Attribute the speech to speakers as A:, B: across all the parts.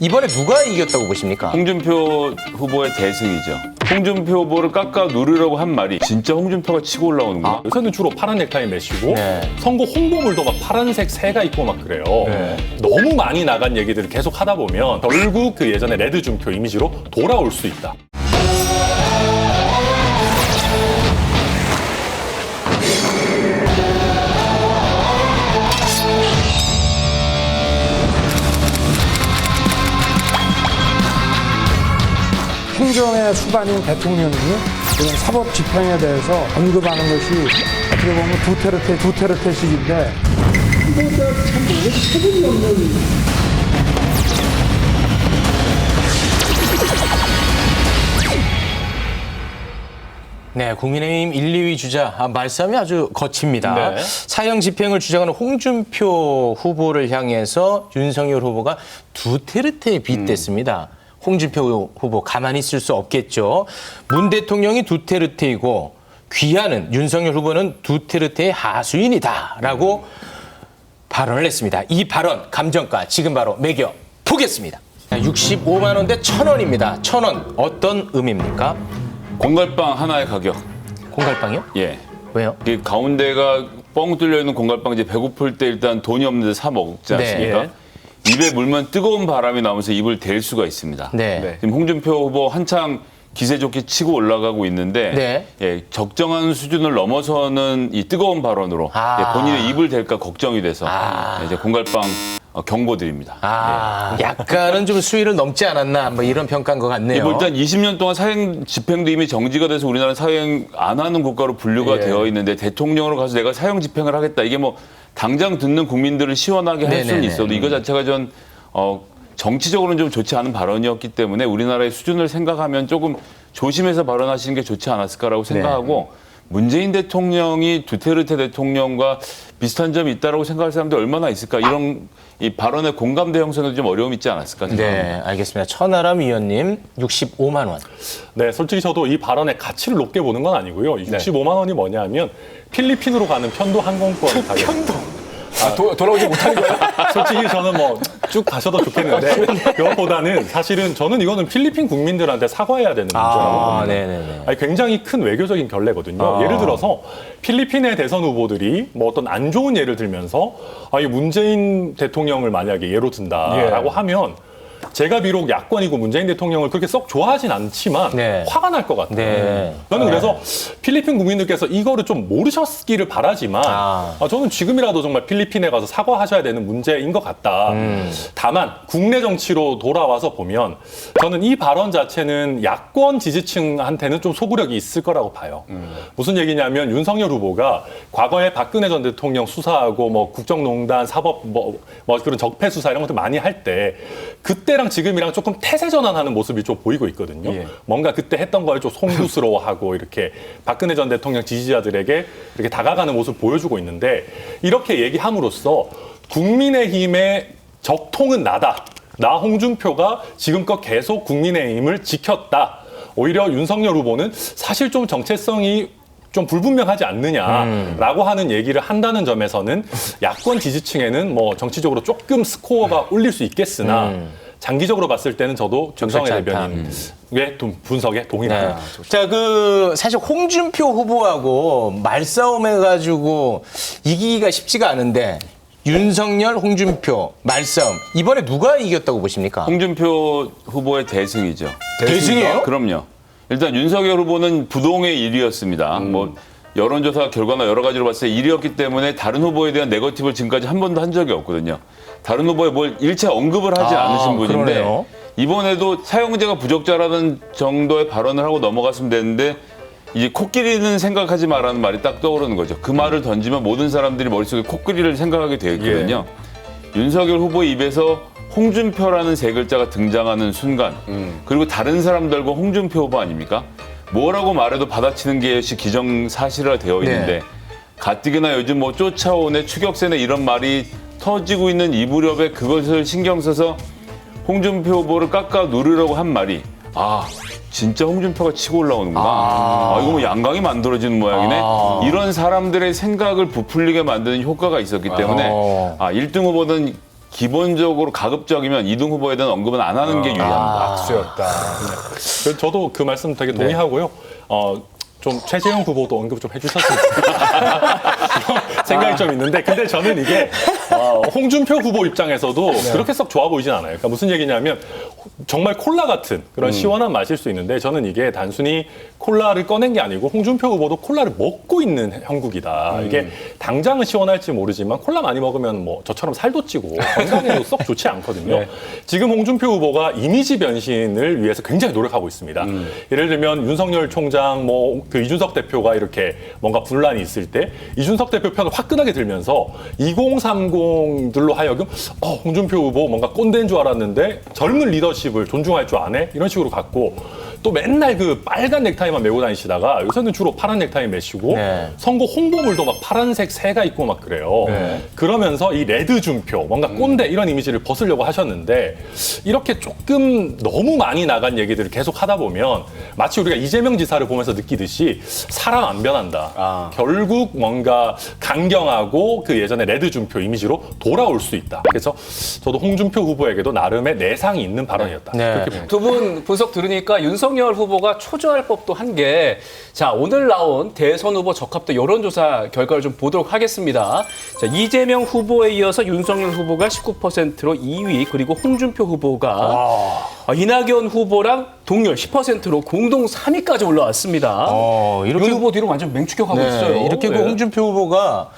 A: 이번에 누가 이겼다고 보십니까?
B: 홍준표 후보의 대승이죠. 홍준표 후보를 깎아 누르려고 한 말이 진짜 홍준표가 치고 올라오는구나.
C: 요새는 주로 파란 넥타이 매시고
A: 네.
C: 선거 홍보물도 막 파란색 새가 있고 막 그래요.
A: 네.
C: 너무 많이 나간 얘기들을 계속 하다 보면 결국 그 예전에 레드 준표 이미지로 돌아올 수 있다.
D: 행정의 수반인 대통령이 이런 사법 집행에 대해서 언급하는 것이 어떻게 보면 두테르테식인데 이거가 참 책임이 없는.
A: 네, 국민의힘 1, 2위 주자 말싸움이 아주 거칩니다.
C: 네.
A: 사형 집행을 주장하는 홍준표 후보를 향해서 윤석열 후보가 두테르테에 빗댔습니다. 홍준표 후보 가만히 있을 수 없겠죠. 문 대통령이 두테르테이고 귀하는 윤석열 후보는 두테르테의 하수인이다라고 발언을 했습니다. 이 발언 감정가 지금 바로 매겨 보겠습니다. 65만 원 대 1,000원입니다. 1,000원 어떤 의미입니까?
B: 공갈빵 하나의 가격.
A: 공갈빵이요?
B: 예.
A: 왜요?
B: 이 가운데가 뻥 뚫려 있는 공갈빵 이제 배고플 때 일단 돈이 없는데 사 먹지 않습니까?
C: 네.
B: 입에 물면 뜨거운 바람이 나오면서 입을 댈 수가 있습니다.
A: 네.
B: 지금 홍준표 후보 한창 기세 좋게 치고 올라가고 있는데
A: 네.
B: 예, 적정한 수준을 넘어서는 이 뜨거운 발언으로 예, 본인의 입을 댈까 걱정이 돼서 예, 이제 공갈빵 경고드립니다.
A: 약간은 좀 수위를 넘지 않았나 뭐 이런 평가인 것 같네요.
B: 뭐 일단 20년 동안 사형 집행도 이미 정지가 돼서 우리나라는 사형 안 하는 국가로 분류가 되어 있는데 대통령으로 가서 내가 사형 집행을 하겠다. 이게 뭐 당장 듣는 국민들을 시원하게 할 수는
A: 네네네.
B: 있어도 이거 자체가 전 정치적으로는 좀 좋지 않은 발언이었기 때문에 우리나라의 수준을 생각하면 조금 조심해서 발언하시는 게 좋지 않았을까라고 생각하고 문재인 대통령이 두테르테 대통령과 비슷한 점이 있다라고 생각할 사람들이 얼마나 있을까 이런 이 발언의 공감대 형성에도 좀 어려움이 있지 않았을까 생각합니다.
A: 네, 알겠습니다. 천하람 위원님 65만 원.
C: 네, 솔직히 저도 이 발언의 가치를 높게 보는 건 아니고요. 65만 원이 뭐냐면 필리핀으로 가는 편도 항공권 가격.
D: 돌아오지 못하는 거예요?
C: 솔직히 저는 뭐 쭉 가셔도 좋겠는데 그것보다는 사실은 저는 이거는 필리핀 국민들한테 사과해야 되는 문제라고 봅니다.
A: 네네네.
C: 아니, 굉장히 큰 외교적인 결례거든요. 예를 들어서 필리핀의 대선 후보들이 뭐 어떤 안 좋은 예를 들면서 이 문재인 대통령을 만약에 예로 든다라고 하면 제가 비록 야권이고 문재인 대통령을 그렇게 썩 좋아하진 않지만
A: 네.
C: 화가 날 것 같아요.
A: 네.
C: 저는 그래서 필리핀 국민들께서 이거를 좀 모르셨기를 바라지만 저는 지금이라도 정말 필리핀에 가서 사과하셔야 되는 문제인 것 같다. 다만 국내 정치로 돌아와서 보면 저는 이 발언 자체는 야권 지지층한테는 좀 소구력이 있을 거라고 봐요. 무슨 얘기냐면 윤석열 후보가 과거에 박근혜 전 대통령 수사하고 뭐 국정농단 사법 뭐 그런 적폐 수사 이런 것들 많이 할 때 그때랑 지금이랑 조금 태세 전환하는 모습이 좀 보이고 있거든요. 뭔가 그때 했던 걸 좀 송구스러워하고 이렇게 박근혜 전 대통령 지지자들에게 이렇게 다가가는 모습을 보여주고 있는데 이렇게 얘기함으로써 국민의힘의 적통은 나다. 나 홍준표가 지금껏 계속 국민의힘을 지켰다. 오히려 윤석열 후보는 사실 좀 정체성이 좀 불분명하지 않느냐라고 하는 얘기를 한다는 점에서는 야권 지지층에는 뭐 정치적으로 조금 스코어가 올릴 수 있겠으나 장기적으로 봤을 때는 저도 정성의 대변인의 분석에 동의합니다.
A: 자, 사실 홍준표 후보하고 말싸움 해가지고 이기기가 쉽지가 않은데 윤석열, 홍준표 말싸움 이번에 누가 이겼다고 보십니까?
B: 홍준표 후보의 대승이죠.
A: 대승이에요?
B: 그럼요. 일단 윤석열 후보는 부동의 1위였습니다. 뭐 여론조사 결과나 여러 가지로 봤을 때 1위였기 때문에 다른 후보에 대한 네거티브를 지금까지 한 번도 한 적이 없거든요. 다른 후보에 뭘 일체 언급을 하지 않으신 분인데
A: 그러네요.
B: 이번에도 사형제가 부적절하다는 정도의 발언을 하고 넘어갔으면 되는데 이제 코끼리는 생각하지 마라는 말이 딱 떠오르는 거죠. 그 말을 던지면 모든 사람들이 머릿속에 코끼리를 생각하게 되어 있거든요. 윤석열 후보의 입에서 홍준표라는 세 글자가 등장하는 순간 그리고 다른 사람들과 홍준표 후보 아닙니까? 뭐라고 말해도 받아치는 게 기정사실화 되어 있는데 가뜩이나 요즘 뭐 쫓아오네 추격세네 이런 말이 터지고 있는 이 무렵에 그것을 신경 써서 홍준표 후보를 깎아 누르려고 한 말이 진짜 홍준표가 치고 올라오는구나. 이거 뭐 양강이 만들어지는 모양이네. 이런 사람들의 생각을 부풀리게 만드는 효과가 있었기 때문에 1등 후보는 기본적으로 가급적이면 이등 후보에 대한 언급은 안 하는 게 유리합니다.
D: 악수였다.
C: 그래서 저도 그 말씀 되게 동의하고요. 좀 최재형 후보도 언급 좀 해주셨으면 생각이 좀 있는데, 근데 저는 이게 홍준표 후보 입장에서도 그렇게 썩 좋아 보이진 않아요. 그러니까 무슨 얘기냐면 정말 콜라 같은 그런 시원한 맛일 수 있는데, 저는 이게 단순히 콜라를 꺼낸 게 아니고 홍준표 후보도 콜라를 먹고 있는 형국이다. 이게 당장은 시원할지 모르지만 콜라 많이 먹으면 뭐 저처럼 살도 찌고 건강에도 썩 좋지 않거든요. 지금 홍준표 후보가 이미지 변신을 위해서 굉장히 노력하고 있습니다. 예를 들면 윤석열 총장, 뭐 그 이준석 대표가 이렇게 뭔가 분란이 있을 때 이준석 대표 편을 화끈하게 들면서 2030들로 하여금 홍준표 후보 뭔가 꼰대인 줄 알았는데 젊은 리더십을 존중할 줄 아네? 이런 식으로 갔고, 또 맨날 그 빨간 넥타이만 메고 다니시다가 요새는 주로 파란 넥타이 매시고 선거 홍보물도 막 파란색 새가 있고 막 그래요. 그러면서 이 레드 준표, 뭔가 꼰대 이런 이미지를 벗으려고 하셨는데, 이렇게 조금 너무 많이 나간 얘기들을 계속 하다 보면 마치 우리가 이재명 지사를 보면서 느끼듯이 사람 안 변한다. 결국 뭔가 강경하고 그 예전에 레드 준표 이미지로 돌아올 수 있다. 그래서 저도 홍준표 후보에게도 나름의 내상이 있는 발언이었다. 그렇게 봅니다.
E: 두 분 분석 들으니까 윤석열 후보가 초조할 법도 한 게, 자, 오늘 나온 대선 후보 적합도 여론조사 결과를 좀 보도록 하겠습니다. 자, 이재명 후보에 이어서 윤석열 후보가 19%로 2위, 그리고 홍준표 후보가 이낙연 후보랑 동률 10%로 공동 3위까지 올라왔습니다.
A: 이렇게
E: 윤 후보 뒤로 완전 맹추격하고 있어요.
A: 이렇게 그
E: 네.
A: 홍준표 후보가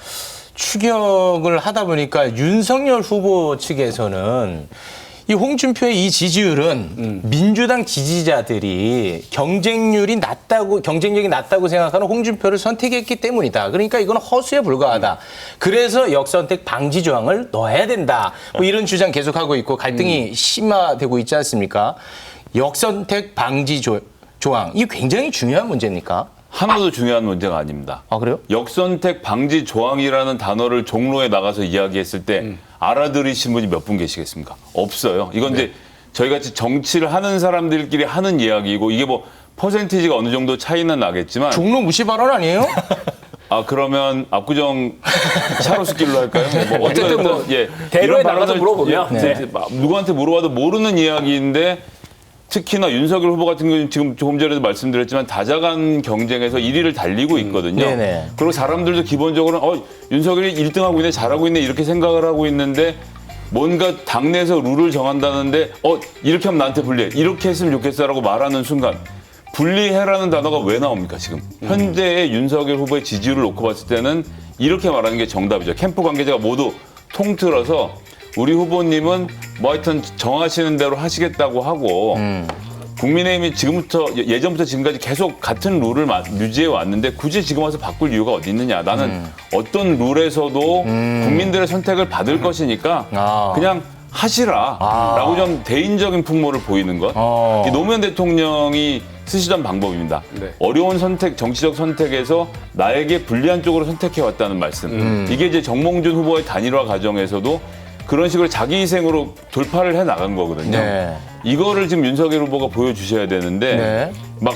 A: 추격을 하다 보니까 윤석열 후보 측에서는 이 홍준표의 이 지지율은 민주당 지지자들이 경쟁력이 낮다고 생각하는 홍준표를 선택했기 때문이다. 그러니까 이건 허수에 불과하다. 그래서 역선택 방지 조항을 넣어야 된다. 뭐 이런 주장 계속하고 있고 갈등이 심화되고 있지 않습니까? 역선택 방지 조항, 이게 굉장히 중요한 문제입니까?
B: 하나도 중요한 문제가 아닙니다.
A: 아, 그래요?
B: 역선택 방지 조항이라는 단어를 종로에 나가서 이야기했을 때 알아들으신 분이 몇 분 계시겠습니까? 없어요. 이건 이제 저희같이 정치를 하는 사람들끼리 하는 이야기고, 이게 뭐 퍼센티지가 어느 정도 차이는 나겠지만,
A: 종로 무시 발언 아니에요?
B: 그러면 압구정 차로스길로 할까요? 뭐
E: 어쨌든 뭐 대로에
B: 이런
E: 나가서
B: 발언을
E: 물어보면
B: 누구한테 물어봐도 모르는 이야기인데, 특히나 윤석열 후보 같은 경우는 지금 조금 전에도 말씀드렸지만 다자간 경쟁에서 1위를 달리고 있거든요.
A: 네네.
B: 그리고 사람들도 기본적으로 윤석열이 1등하고 있네, 잘하고 있네 이렇게 생각을 하고 있는데, 뭔가 당내에서 룰을 정한다는데 이렇게 하면 나한테 불리해, 이렇게 했으면 좋겠어라고 말하는 순간 분리해라는 단어가 왜 나옵니까 지금? 현재의 윤석열 후보의 지지율을 놓고 봤을 때는 이렇게 말하는 게 정답이죠. 캠프 관계자가 모두 통틀어서 우리 후보님은 뭐 하여튼 정하시는 대로 하시겠다고 하고, 국민의힘이 예전부터 지금까지 계속 같은 룰을 유지해 왔는데 굳이 지금 와서 바꿀 이유가 어디 있느냐. 나는 어떤 룰에서도 국민들의 선택을 받을 것이니까 그냥 하시라라고 좀 대인적인 풍모를 보이는 것. 이 노무현 대통령이 쓰시던 방법입니다. 어려운 정치적 선택에서 나에게 불리한 쪽으로 선택해 왔다는 말씀. 이게 이제 정몽준 후보의 단일화 과정에서도 그런 식으로 자기 희생으로 돌파를 해 나간 거거든요. 이거를 지금 윤석열 후보가 보여주셔야 되는데 막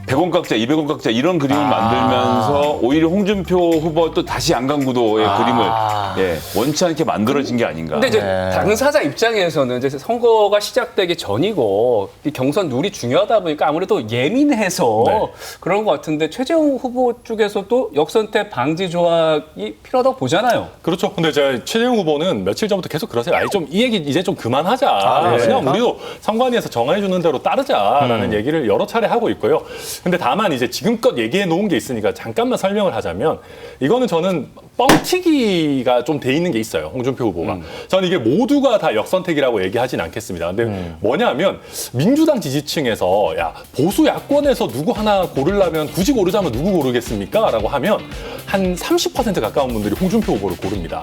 B: 100원 깎자, 200원 깎자 이런 그림을 만들면서 오히려 홍준표 후보가 또 다시 양강구도의 그림을 원치 않게 만들어진 게 아닌가.
E: 근데 이제 당사자 입장에서는 이제 선거가 시작되기 전이고 이 경선 룰이 중요하다 보니까 아무래도 예민해서 그런 것 같은데, 최재형 후보 쪽에서도 역선택 방지 조항이 필요하다고 보잖아요.
C: 그렇죠. 근데 제가 최재형 후보는 며칠 전부터 계속 그러세요. 아니 좀 이 얘기 이제 좀 그만하자. 그냥 우리도 선관위에서 정해주는 대로 따르자라는 얘기를 여러 차례 하고 있고요. 근데 다만 이제 지금껏 얘기해 놓은 게 있으니까 잠깐만 설명을 하자면, 이거는 저는 뻥튀기가 좀 돼 있는 게 있어요. 홍준표 후보가. 저는 이게 모두가 다 역선택이라고 얘기하진 않겠습니다. 근데 뭐냐면 민주당 지지층에서 보수 야권에서 누구 하나 고르려면 굳이 고르자면 누구 고르겠습니까? 라고 하면 한 30% 가까운 분들이 홍준표 후보를 고릅니다.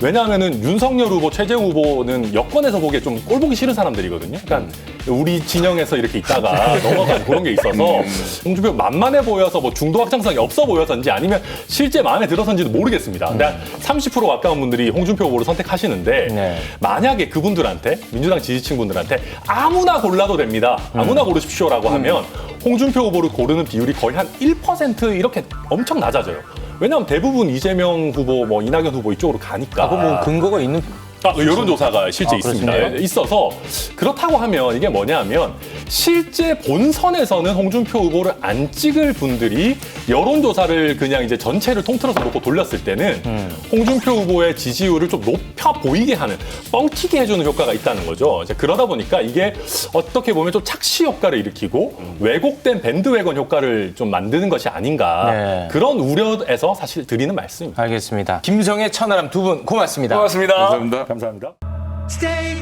C: 왜냐하면은 윤석열 후보, 최재형 후보는 여권에서 보기에 좀 꼴보기 싫은 사람들이거든요. 그러니까 우리 진영에서 이렇게 있다가 넘어가는 그런 게 있어서 홍준표 만만해 보여서 뭐 중도 확장성이 없어 보여서인지 아니면 실제 마음에 들어서인지도 모르겠습니다. 근데 30% 가까운 분들이 홍준표 후보를 선택하시는데, 만약에 그분들한테, 민주당 지지층분들한테 아무나 골라도 됩니다, 아무나 고르십시오라고 하면 홍준표 후보를 고르는 비율이 거의 한 1% 이렇게 엄청 낮아져요. 왜냐하면 대부분 이재명 후보, 뭐 이낙연 후보 이쪽으로 가니까.
A: 뭐 근거가 있는
C: 여론조사가 실제 있습니다.
A: 그렇습니까?
C: 있어서 그렇다고 하면 이게 뭐냐면 실제 본선에서는 홍준표 후보를 안 찍을 분들이 여론조사를 그냥 이제 전체를 통틀어서 놓고 돌렸을 때는 홍준표 후보의 지지율을 좀 높여 보이게 하는, 뻥튀기 해주는 효과가 있다는 거죠. 이제 그러다 보니까 이게 어떻게 보면 좀 착시 효과를 일으키고 왜곡된 밴드웨건 효과를 좀 만드는 것이 아닌가.
A: 네.
C: 그런 우려에서 사실 드리는 말씀입니다.
A: 알겠습니다. 김성애, 천하람 두 분 고맙습니다.
E: 고맙습니다.
B: 감사합니다.
C: 감사합니다.
F: Stay